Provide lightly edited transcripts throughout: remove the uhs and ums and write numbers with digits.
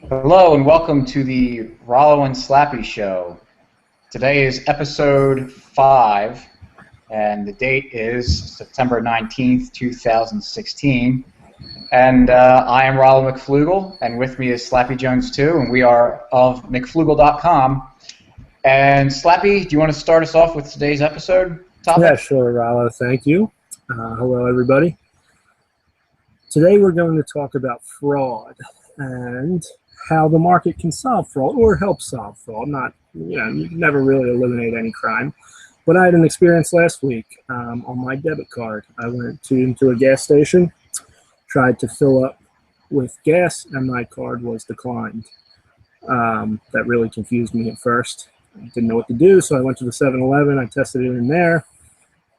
Hello and welcome to the Rollo and Slappy Show. Today is episode 5 and the date is September 19th, 2016. And I am Rollo McFloogle, and with me is Slappy Jones too, and we are of McFloogle.com. And Slappy, do you want to start us off with today's episode topic? Yeah, sure, Rollo. Thank you. Hello, everybody. Today we're going to talk about fraud and how the market can solve fraud or help solve fraud. You never really eliminate any crime. But I had an experience last week on my debit card. I went into a gas station, tried to fill up with gas, and my card was declined. That really confused me at first. I didn't know what to do, so I went to the 7-Eleven. I tested it in there.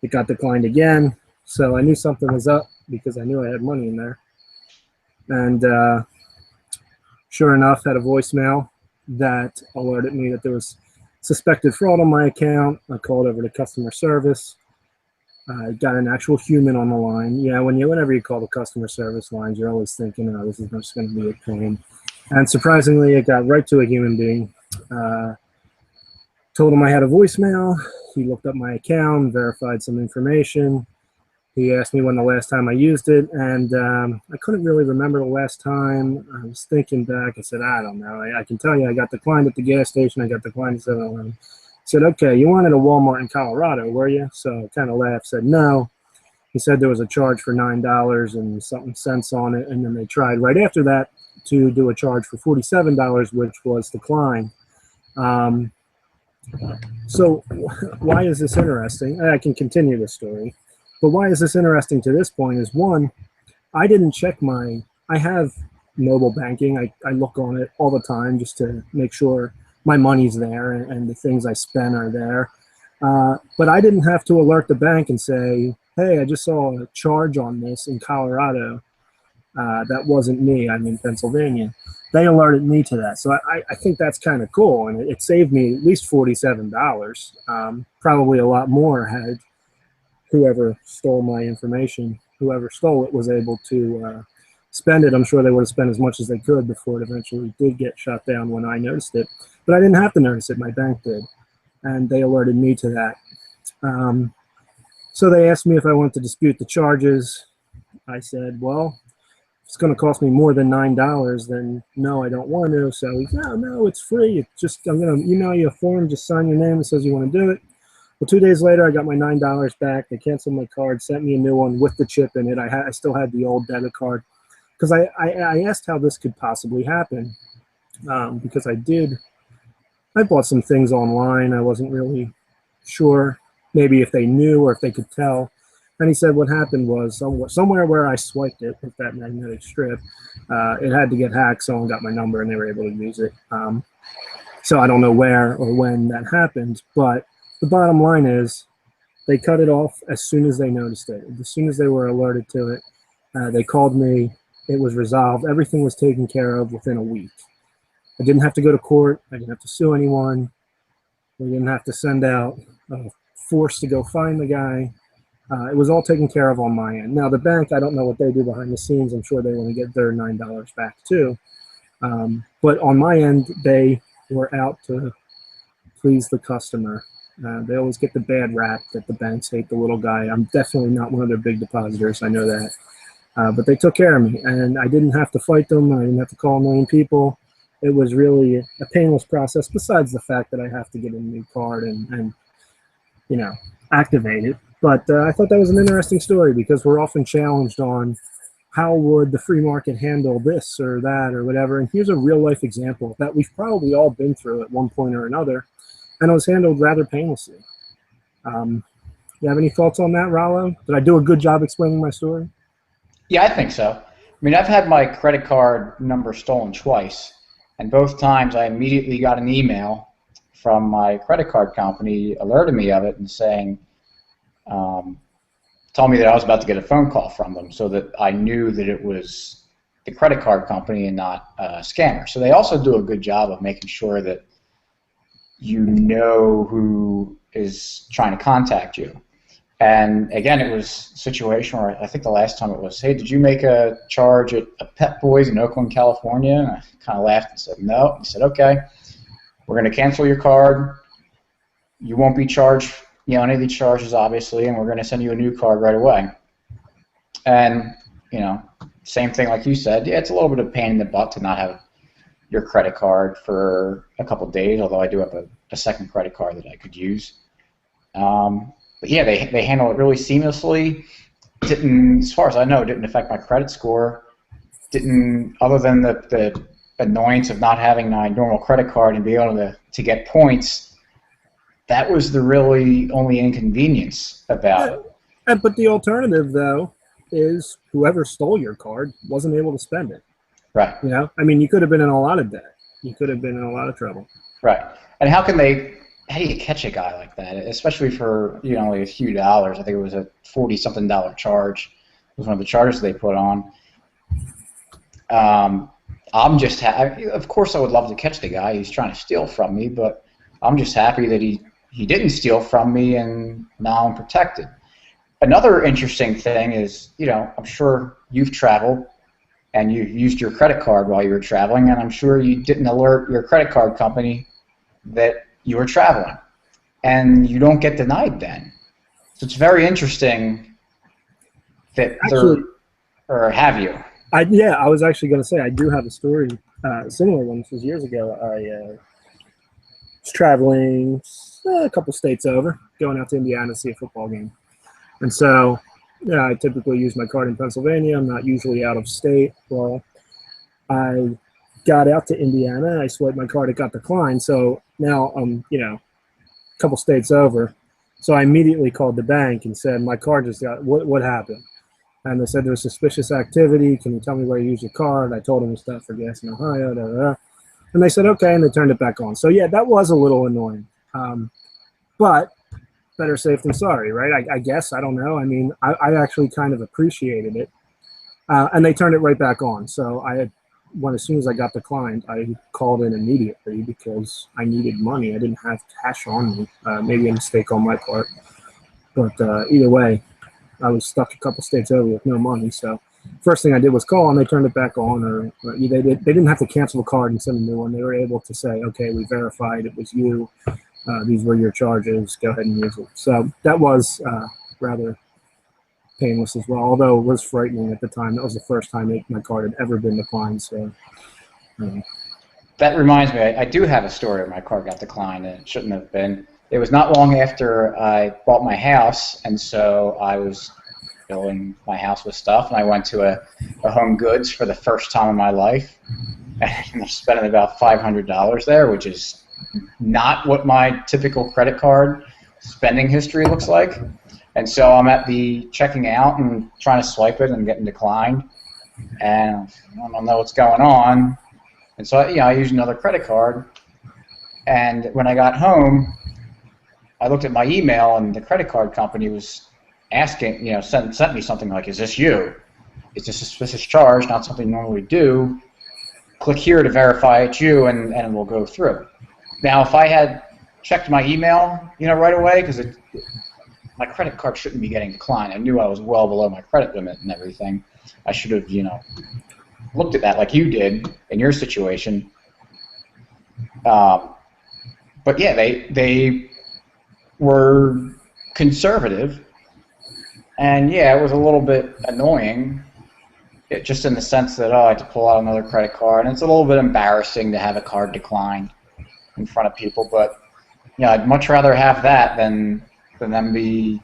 It got declined again, so I knew something was up because I knew I had money in there. And sure enough, had a voicemail that alerted me that there was suspected fraud on my account. I called over to customer service. I got an actual human on the line. Yeah, whenever you call the customer service lines, you're always thinking, oh, this is just going to be a pain. And surprisingly, it got right to a human being. Told him I had a voicemail. He looked up my account, verified some information. He asked me when the last time I used it, and I couldn't really remember the last time. I was thinking back. I said, I don't know. I can tell you I got declined at the gas station. I got declined at 7-Eleven. He said, okay, you wanted a Walmart in Colorado, were you? So I kind of laughed, said no. He said there was a charge for $9 and something cents on it, and then they tried right after that to do a charge for $47, which was declined. So why is this interesting? I can continue the story. But why is this interesting to this point is, one, I didn't check I have mobile banking. I look on it all the time just to make sure my money's there and the things I spend are there. But I didn't have to alert the bank and say, hey, I just saw a charge on this in Colorado. That wasn't me. I'm in Pennsylvania. They alerted me to that. So I think that's kind of cool. And it saved me at least $47, probably a lot more had whoever stole my information, whoever stole it was able to spend it. I'm sure they would have spent as much as they could before it eventually did get shut down when I noticed it. But I didn't have to notice it. My bank did. And they alerted me to that. So they asked me if I wanted to dispute the charges. I said, well, if it's going to cost me more than $9, then no, I don't want to. So he said, no, it's free. It's just, I'm going to email you a form, just sign your name that says you want to do it. Well, 2 days later, I got my $9 back. They canceled my card, sent me a new one with the chip in it. I still had the old debit card because I asked how this could possibly happen because I bought some things online. I wasn't really sure maybe if they knew or if they could tell. And he said what happened was somewhere where I swiped it with that magnetic strip, it had to get hacked. Someone got my number and they were able to use it. So I don't know where or when that happened, but the bottom line is they cut it off as soon as they noticed it. As soon as they were alerted to it, they called me. It was resolved. Everything was taken care of within a week. I didn't have to go to court. I didn't have to sue anyone. We didn't have to send out a force to go find the guy. It was all taken care of on my end. Now, the bank, I don't know what they do behind the scenes. I'm sure they want to get their $9 back too. But on my end, they were out to please the customer. They always get the bad rap that the banks hate the little guy. I'm definitely not one of their big depositors. I know that. But they took care of me, and I didn't have to fight them. I didn't have to call a million people. It was really a painless process, besides the fact that I have to get a new card and activate it. But I thought that was an interesting story because we're often challenged on how would the free market handle this or that or whatever. And here's a real-life example that we've probably all been through at one point or another. And it was handled rather painlessly. You have any thoughts on that, Rollo? Did I do a good job explaining my story? Yeah, I think so. I mean, I've had my credit card number stolen twice, and both times I immediately got an email from my credit card company alerting me of it and saying, told me that I was about to get a phone call from them so that I knew that it was the credit card company and not a scammer. So they also do a good job of making sure that you know who is trying to contact you. And again, it was a situation where I think the last time it was, hey, did you make a charge at a Pep Boys in Oakland, California? And I kind of laughed and said, no. He said, okay, we're going to cancel your card. You won't be charged, any of these charges, obviously, and we're going to send you a new card right away. And, same thing like you said. Yeah, it's a little bit of a pain in the butt to not have your credit card for a couple of days, although I do have a second credit card that I could use. But yeah, they handle it really seamlessly. Didn't, as far as I know, didn't affect my credit score. Didn't, other than the annoyance of not having my normal credit card and being able to get points. That was the really only inconvenience about it. But the alternative, though, is whoever stole your card wasn't able to spend it. Right. You could have been in a lot of debt. You could have been in a lot of trouble. Right. And how do you catch a guy like that, especially for, only a few dollars? I think it was a $40-something charge. It was one of the charges they put on. I'm just of course I would love to catch the guy who's trying to steal from me, but I'm just happy that he didn't steal from me and now I'm protected. Another interesting thing is, I'm sure you've traveled and you've used your credit card while you were traveling, and I'm sure you didn't alert your credit card company that you were traveling, and you don't get denied then. So it's very interesting that or have you? I was actually going to say I do have a story, similar one. This was years ago. I was traveling a couple states over, going out to Indiana to see a football game. And so I typically use my card in Pennsylvania. I'm not usually out of state. Well, I got out to Indiana. I swiped my card. It got declined. So now I'm, a couple states over. So I immediately called the bank and said, my card just got, what happened? And they said there's suspicious activity. Can you tell me where you use your card? I told them to stop for gas in Ohio. Da, da, da. And they said, okay, and they turned it back on. So, yeah, that was a little annoying. But better safe than sorry, right? I guess. I don't know. I actually kind of appreciated it. And they turned it right back on. So as soon as I got declined, I called in immediately because I needed money. I didn't have cash on me. Maybe a mistake on my part. But either way, I was stuck a couple states over with no money. So first thing I did was call, and they turned it back on. Or they didn't have to cancel the card and send a new one. They were able to say, okay, we verified it was you. These were your charges. Go ahead and use it. So that was rather painless as well, although it was frightening at the time. That was the first time my card had ever been declined. So that reminds me, I do have a story where my card got declined, and it shouldn't have been. It was not long after I bought my house, and so I was filling my house with stuff, and I went to a Home Goods for the first time in my life, and I'm spending about $500 there, which is not what my typical credit card spending history looks like. And so I'm at the checking out and trying to swipe it and getting declined, and I don't know what's going on. And so I used another credit card, and when I got home, I looked at my email, and the credit card company was asking, sent me something like, is this you? It's a suspicious charge, not something you normally do. Click here to verify it's you, and we'll go through. Now, if I had checked my email, right away, because my credit card shouldn't be getting declined. I knew I was well below my credit limit and everything. I should have, looked at that like you did in your situation. But yeah, they were conservative, and yeah, it was a little bit annoying, just in the sense that I had to pull out another credit card, and it's a little bit embarrassing to have a card declined in front of people. But I'd much rather have that than them be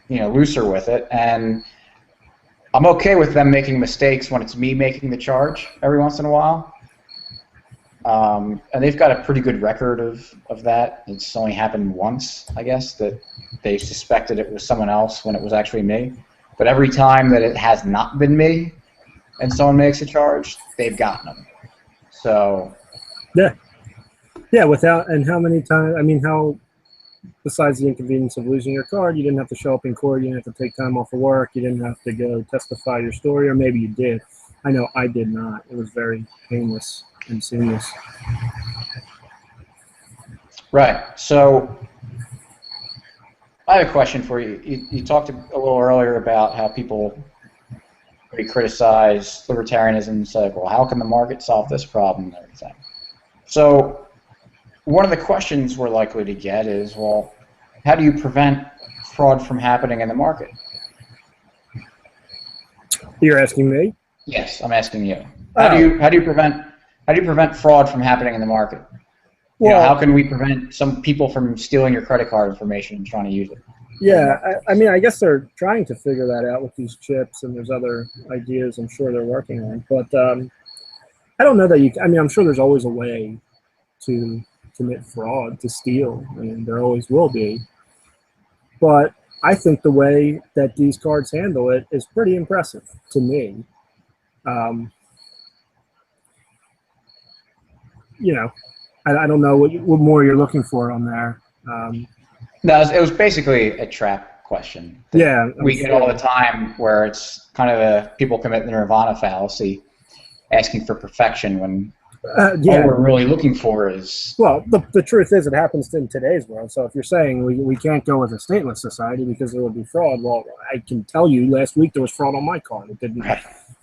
looser with it. And I'm okay with them making mistakes when it's me making the charge every once in a while. And they've got a pretty good record of that. It's only happened once, I guess, that they suspected it was someone else when it was actually me. But every time that it has not been me and someone makes a charge, they've gotten them. So yeah, and how many times, how, besides the inconvenience of losing your card, you didn't have to show up in court, you didn't have to take time off of work, you didn't have to go testify your story, or maybe you did. I know I did not. It was very painless and seamless. Right. So I have a question for you. You talked a little earlier about how people criticize libertarianism and say, well, how can the market solve this problem and everything? So one of the questions we're likely to get is, well, how do you prevent fraud from happening in the market? You're asking me? How do you prevent fraud from happening in the market? Well, how can we prevent some people from stealing your credit card information and trying to use it? Yeah, I mean, I guess they're trying to figure that out with these chips, and there's other ideas I'm sure they're working on. But I don't know that I mean, I'm sure there's always a way to commit fraud, to steal. I mean, there always will be. But I think the way that these cards handle it is pretty impressive to me. I don't know what more you're looking for on there. No, it was basically a trap question. Yeah, we get all the time where it's kind of people commit the nirvana fallacy, asking for perfection when all we're really looking for is... Well, the truth is it happens in today's world. So if you're saying we can't go with a stateless society because there will be fraud, well, I can tell you last week there was fraud on my card. It didn't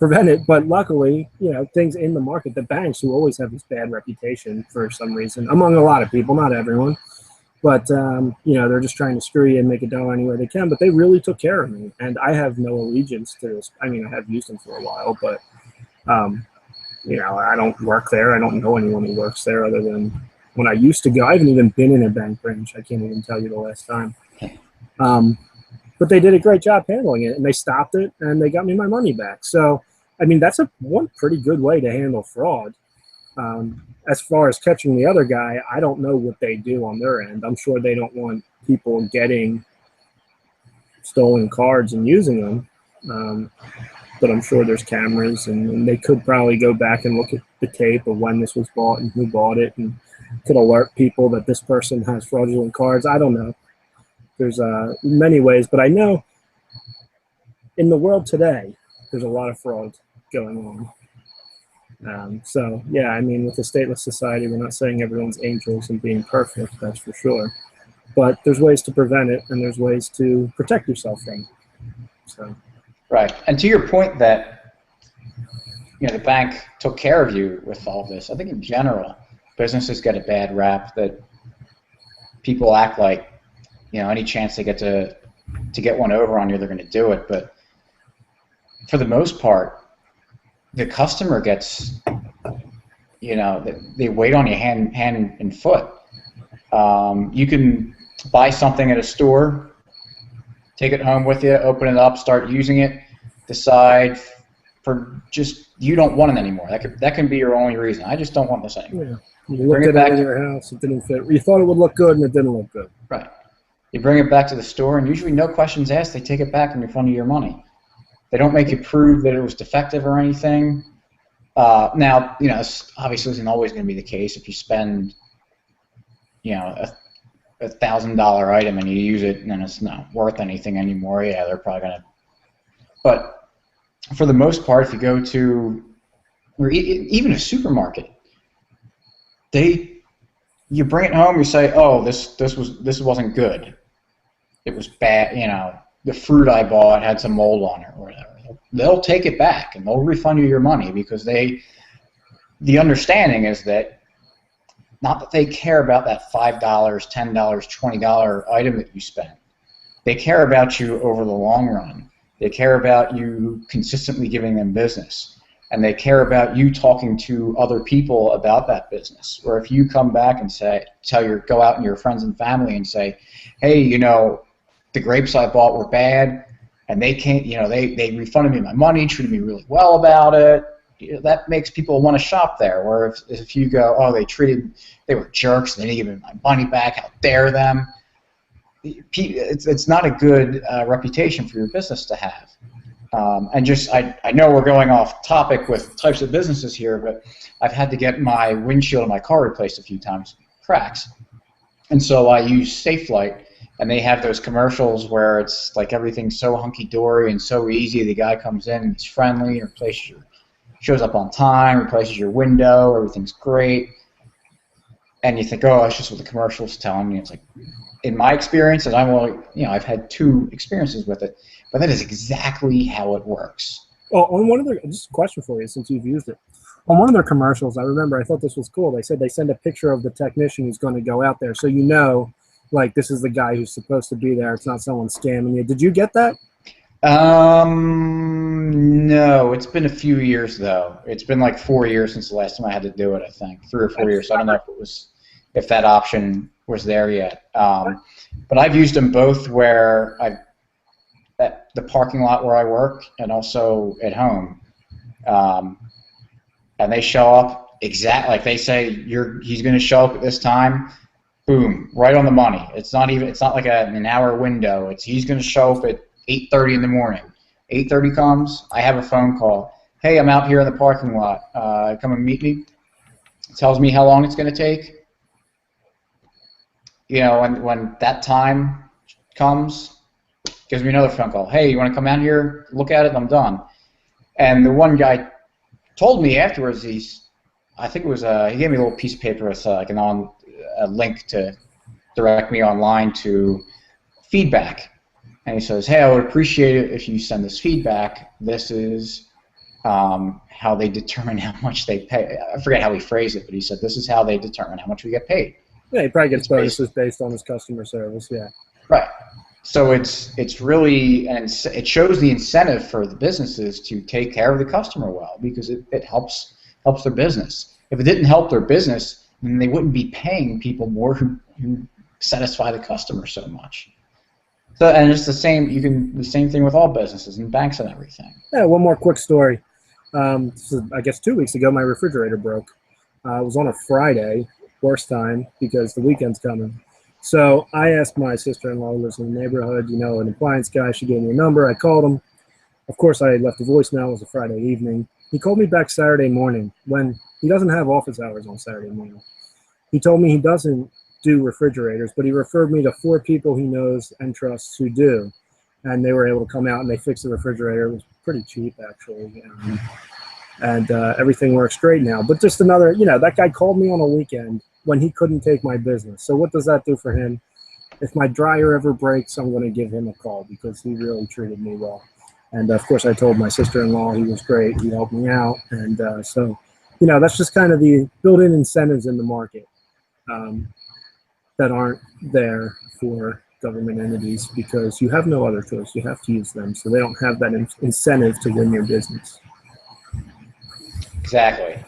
prevent it. But luckily, things in the market, the banks who always have this bad reputation for some reason, among a lot of people, not everyone, but, they're just trying to screw you and make a dollar any way they can. But they really took care of me. And I have no allegiance to this. I mean, I have used them for a while, but... I don't work there. I don't know anyone who works there other than when I used to go. I haven't even been in a bank branch. I can't even tell you the last time. But they did a great job handling it, and they stopped it, and they got me my money back. So, I mean, that's one pretty good way to handle fraud. As far as catching the other guy, I don't know what they do on their end. I'm sure they don't want people getting stolen cards and using them. But I'm sure there's cameras, and they could probably go back and look at the tape of when this was bought and who bought it, and could alert people that this person has fraudulent cards. I don't know. There's many ways, but I know in the world today, there's a lot of fraud going on. So, yeah, I mean, with the stateless society, we're not saying everyone's angels and being perfect, that's for sure. But there's ways to prevent it, and there's ways to protect yourself from it. So. Right. And to your point that, the bank took care of you with all this, I think in general, businesses get a bad rap that people act like, any chance they get to get one over on you, they're going to do it. But for the most part, the customer gets, they wait on you hand and foot. You can buy something at a store, take it home with you, open it up, start using it, decide for just you don't want it anymore. That can be your only reason. I just don't want this anymore. Yeah. You looked at it in your house, it didn't fit. You thought it would look good, and it didn't look good. Right. You bring it back to the store, and usually no questions asked. They take it back and refund you your money. They don't make you prove that it was defective or anything. Now, this obviously isn't always going to be the case. If you spend, a $1,000 item and you use it and it's not worth anything anymore, yeah, they're probably going to. But for the most part, if you go to, or even a supermarket, you bring it home, you say, oh, this wasn't good. It was bad, the fruit I bought had some mold on it or whatever. They'll take it back and they'll refund you your money because the understanding is that not that they care about that $5, $10, $20 item that you spent. They care about you over the long run. They care about you consistently giving them business. And they care about you talking to other people about that business. Or if you come back and go out and your friends and family and say, hey, the grapes I bought were bad, and they can't, they refunded me my money, treated me really well about it. That makes people want to shop there. Or if you go, oh, they were jerks, they didn't give me my money back, how dare them? It's not a good reputation for your business to have. I know we're going off topic with types of businesses here, but I've had to get my windshield of my car replaced a few times, cracks. And so I use SafeLight, and they have those commercials where it's like everything's so hunky-dory and so easy. The guy comes in, he's friendly, shows up on time, replaces your window, everything's great. and you think, oh, it's just what the commercials telling me. It's like, in my experience, and I've had 2 experiences with it, but that is exactly how it works. Oh, on one of their, just a question for you, since you've used it. On one of their commercials, I remember, I thought this was cool. They said they send a picture of the technician who's going to go out there, so you know, like, this is the guy who's supposed to be there. It's not someone scamming you. Did you get that? No, it's been a few years though. It's been like 4 years since the last time I had to do it. I think 3 or 4 years. So I don't know if that option was there yet. But I've used them both where at the parking lot where I work and also at home. And they show up like they say he's going to show up at this time. Boom, right on the money. It's not like an hour window. He's going to show up at 8:30 in the morning. 8:30 comes, I have a phone call. Hey, I'm out here in the parking lot. Come and meet me. It tells me how long it's going to take. When that time comes, gives me another phone call. Hey, you want to come out here, look at it? I'm done. And the one guy told me afterwards, he gave me a little piece of paper with a link to direct me online to feedback. And he says, hey, I would appreciate it if you send this feedback. This is how they determine how much they pay. I forget how he phrased it, but he said, this is how they determine how much we get paid. Yeah, he probably gets bonuses based on his customer service, yeah. Right. So it's really, and it shows the incentive for the businesses to take care of the customer well, because it helps their business. If it didn't help their business, then they wouldn't be paying people more who satisfy the customer so much. So, and it's the same thing with all businesses and banks and everything. Yeah, one more quick story. This is, I guess 2 weeks ago, my refrigerator broke. It was on a Friday, worst time, because the weekend's coming. So I asked my sister-in-law who lives in the neighborhood, an appliance guy. She gave me a number. I called him. Of course, I left a voicemail. It was a Friday evening. He called me back Saturday morning when he doesn't have office hours on Saturday morning. He told me he doesn't do refrigerators, but he referred me to 4 people he knows and trusts who do, and they were able to come out and they fixed the refrigerator. It was pretty cheap, actually, and everything works great now. But just another, that guy called me on a weekend when he couldn't take my business. So what does that do for him? If my dryer ever breaks, I'm going to give him a call because he really treated me well. And of course, I told my sister-in-law he was great. He helped me out, and so that's just kind of the built-in incentives in the market that aren't there for government entities, because you have no other choice. You have to use them, so they don't have that incentive to win your business. Exactly.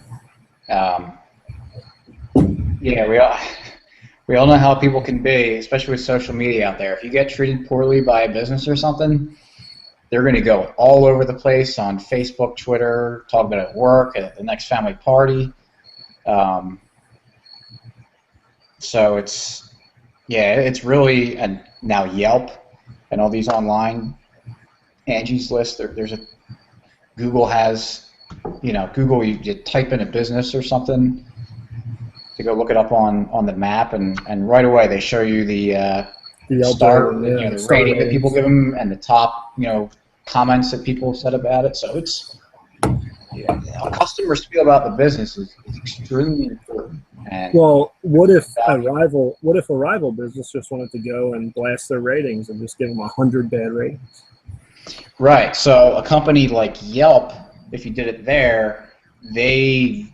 Yeah, we all know how people can be, especially with social media out there. If you get treated poorly by a business or something, they're going to go all over the place on Facebook, Twitter, talk about it at work, at the next family party. So it's really, and now Yelp and all these online Angie's List. Google has, Google, you type in a business or something to go look it up on the map, and right away they show you the the rating that people give them and the top comments that people said about it. So it's how customers feel about the business is extremely important. And well, what if a rival business just wanted to go and blast their ratings and just give them 100 bad ratings? Right. So a company like Yelp, if you did it there, they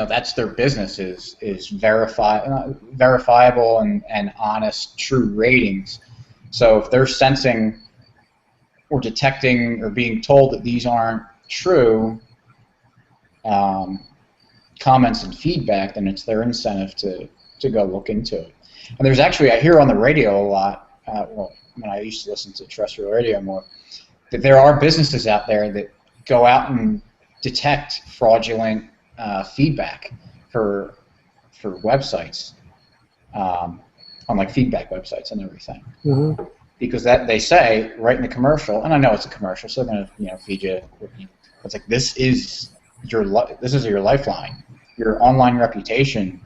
that's their business is verifiable and honest, true ratings. So if they're sensing or detecting or being told that these aren't true comments and feedback, then it's their incentive to go look into it. And there's actually, I hear on the radio a lot, when I used to listen to terrestrial radio more, that there are businesses out there that go out and detect fraudulent feedback for websites, on like feedback websites and everything. Mm-hmm. Because that they say right in the commercial, and I know it's a commercial, so they're gonna feed you. It's like this is your lifeline, your online reputation.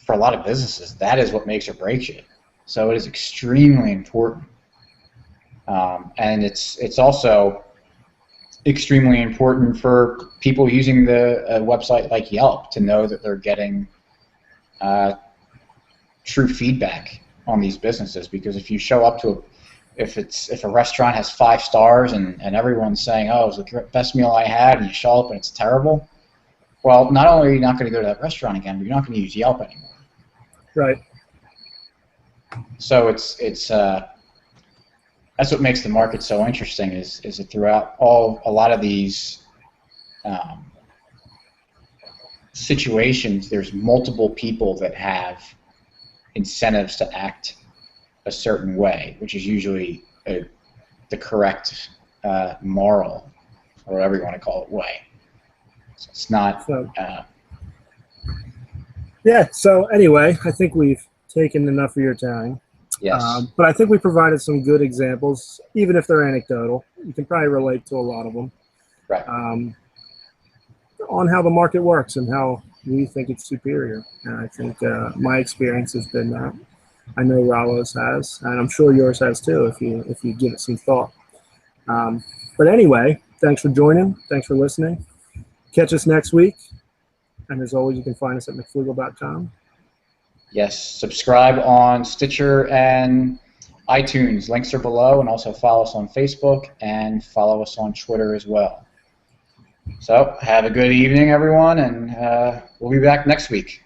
For a lot of businesses, that is what makes or breaks you. So it is extremely important, and it's also extremely important for people using a website like Yelp to know that they're getting true feedback on these businesses, because if you show up to if a restaurant has 5 stars and everyone's saying, oh, it was the best meal I had, and you show up and it's terrible, well, not only are you not going to go to that restaurant again, but you're not going to use Yelp anymore. Right. So it's that's what makes the market so interesting, is that throughout a lot of these situations, there's multiple people that have incentives to act a certain way, which is usually the correct moral, or whatever you want to call it, way. So it's not. So, yeah. So anyway, I think we've taken enough of your time. Yes. But I think we provided some good examples, even if they're anecdotal. You can probably relate to a lot of them. Right. On how the market works and how we think it's superior. And I think my experience has been that. I know Rollo's has, and I'm sure yours has too, if you give it some thought. But anyway, thanks for joining. Thanks for listening. Catch us next week. And as always, you can find us at McFloogle.com. Yes. Subscribe on Stitcher and iTunes. Links are below, and also follow us on Facebook and follow us on Twitter as well. So have a good evening, everyone, and we'll be back next week.